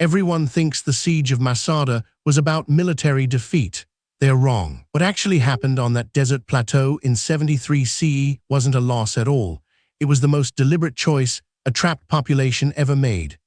Everyone thinks the Siege of Masada was about military defeat. They're wrong. What actually happened on that desert plateau in 73 CE wasn't a loss at all. It was the most deliberate choice a trapped population ever made.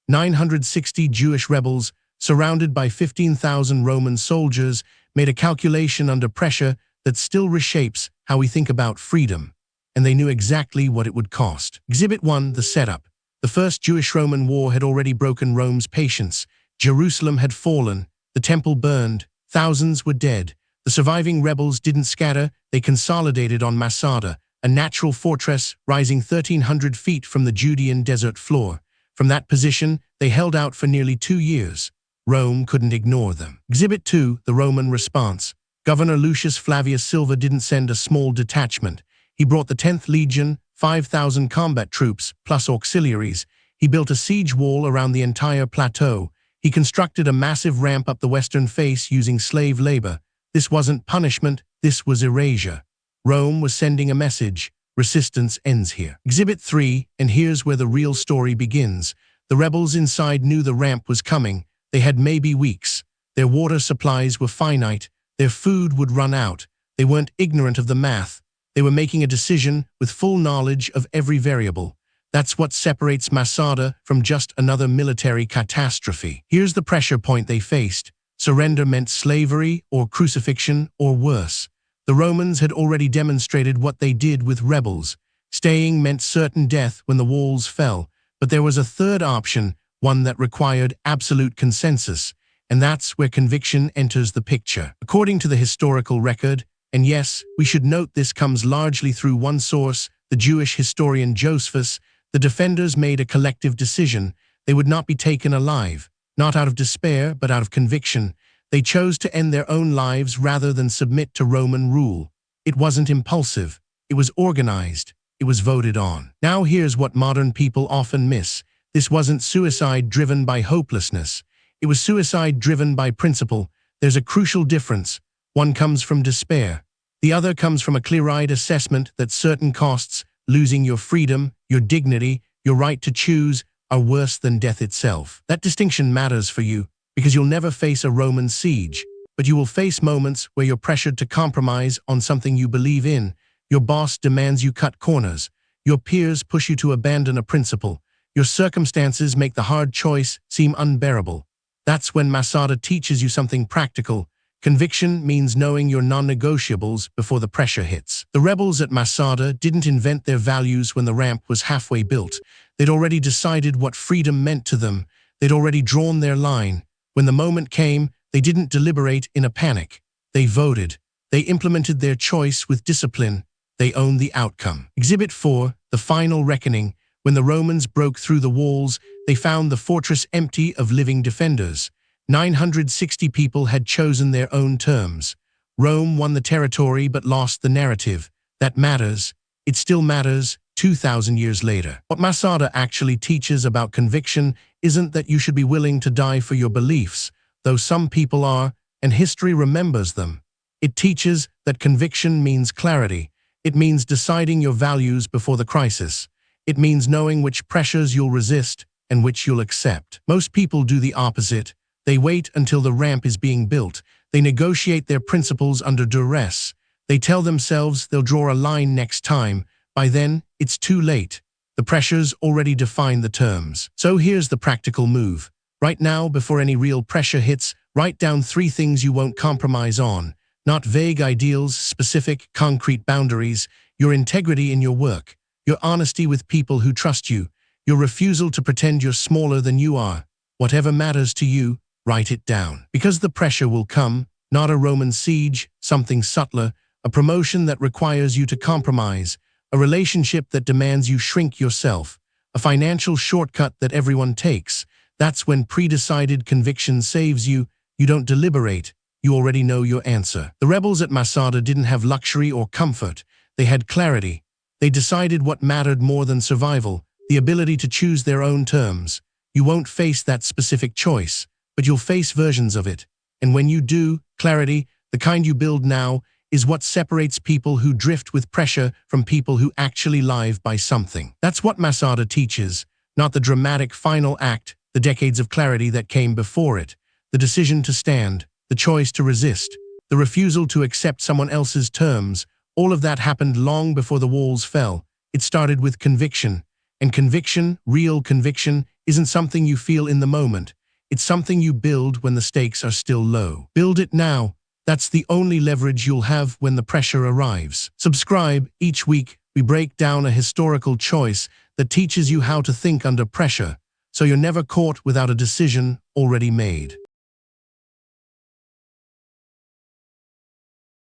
960 Jewish rebels, surrounded by 15,000 Roman soldiers, made a calculation under pressure that still reshapes how we think about freedom. And they knew exactly what it would cost. Exhibit 1, the setup. The First Jewish-Roman War had already broken Rome's patience. Jerusalem had fallen, the temple burned, thousands were dead. The surviving rebels didn't scatter, they consolidated on Masada, a natural fortress rising 1,300 feet from the Judean desert floor. From that position, they held out for nearly 2 years. Rome couldn't ignore them. Exhibit 2, the Roman response. Governor Lucius Flavius Silva didn't send a small detachment. He brought the 10th Legion, 5,000 combat troops, plus auxiliaries. He built a siege wall around the entire plateau. He constructed a massive ramp up the western face using slave labor. This wasn't punishment, this was erasure. Rome was sending a message. Resistance ends here. Exhibit 3, and here's where the real story begins. The rebels inside knew the ramp was coming. They had maybe weeks. Their water supplies were finite. Their food would run out. They weren't ignorant of the math. They were making a decision with full knowledge of every variable. That's what separates Masada from just another military catastrophe. Here's the pressure point they faced. Surrender meant slavery or crucifixion or worse. The Romans had already demonstrated what they did with rebels. Staying meant certain death when the walls fell. But there was a third option, one that required absolute consensus. And that's where conviction enters the picture. According to the historical record, and yes, we should note this comes largely through one source, the Jewish historian Josephus, the defenders made a collective decision. They would not be taken alive, not out of despair, but out of conviction. They chose to end their own lives rather than submit to Roman rule. It wasn't impulsive. It was organized. It was voted on. Now here's what modern people often miss. This wasn't suicide driven by hopelessness. It was suicide driven by principle. There's a crucial difference. One comes from despair. The other comes from a clear-eyed assessment that certain costs, losing your freedom, your dignity, your right to choose, are worse than death itself. That distinction matters for you because you'll never face a Roman siege, but you will face moments where you're pressured to compromise on something you believe in. Your boss demands you cut corners. Your peers push you to abandon a principle. Your circumstances make the hard choice seem unbearable. That's when Masada teaches you something practical. Conviction means knowing your non-negotiables before the pressure hits. The rebels at Masada didn't invent their values when the ramp was halfway built. They'd already decided what freedom meant to them. They'd already drawn their line. When the moment came, they didn't deliberate in a panic. They voted. They implemented their choice with discipline. They owned the outcome. Exhibit 4, the final reckoning. When the Romans broke through the walls, they found the fortress empty of living defenders. 960 people had chosen their own terms. Rome won the territory but lost the narrative. That matters. It still matters 2,000 years later. What Masada actually teaches about conviction isn't that you should be willing to die for your beliefs, though some people are, and history remembers them. It teaches that conviction means clarity. It means deciding your values before the crisis. It means knowing which pressures you'll resist and which you'll accept. Most people do the opposite. They wait until the ramp is being built. They negotiate their principles under duress. They tell themselves they'll draw a line next time. By then, it's too late. The pressures already define the terms. So here's the practical move. Right now, before any real pressure hits, write down 3 things you won't compromise on. Not vague ideals, specific, concrete boundaries. Your integrity in your work. Your honesty with people who trust you. Your refusal to pretend you're smaller than you are. Whatever matters to you, write it down. Because the pressure will come, not a Roman siege, something subtler, a promotion that requires you to compromise, a relationship that demands you shrink yourself, a financial shortcut that everyone takes. That's when pre-decided conviction saves you. You don't deliberate. You already know your answer. The rebels at Masada didn't have luxury or comfort. They had clarity. They decided what mattered more than survival, the ability to choose their own terms. You won't face that specific choice, but you'll face versions of it. And when you do, clarity, the kind you build now, is what separates people who drift with pressure from people who actually live by something. That's what Masada teaches, not the dramatic final act, the decades of clarity that came before it, the decision to stand, the choice to resist, the refusal to accept someone else's terms, all of that happened long before the walls fell. It started with conviction. And conviction, real conviction, isn't something you feel in the moment. It's something you build when the stakes are still low. Build it now. That's the only leverage you'll have when the pressure arrives. Subscribe. Each week, we break down a historical choice that teaches you how to think under pressure, so you're never caught without a decision already made.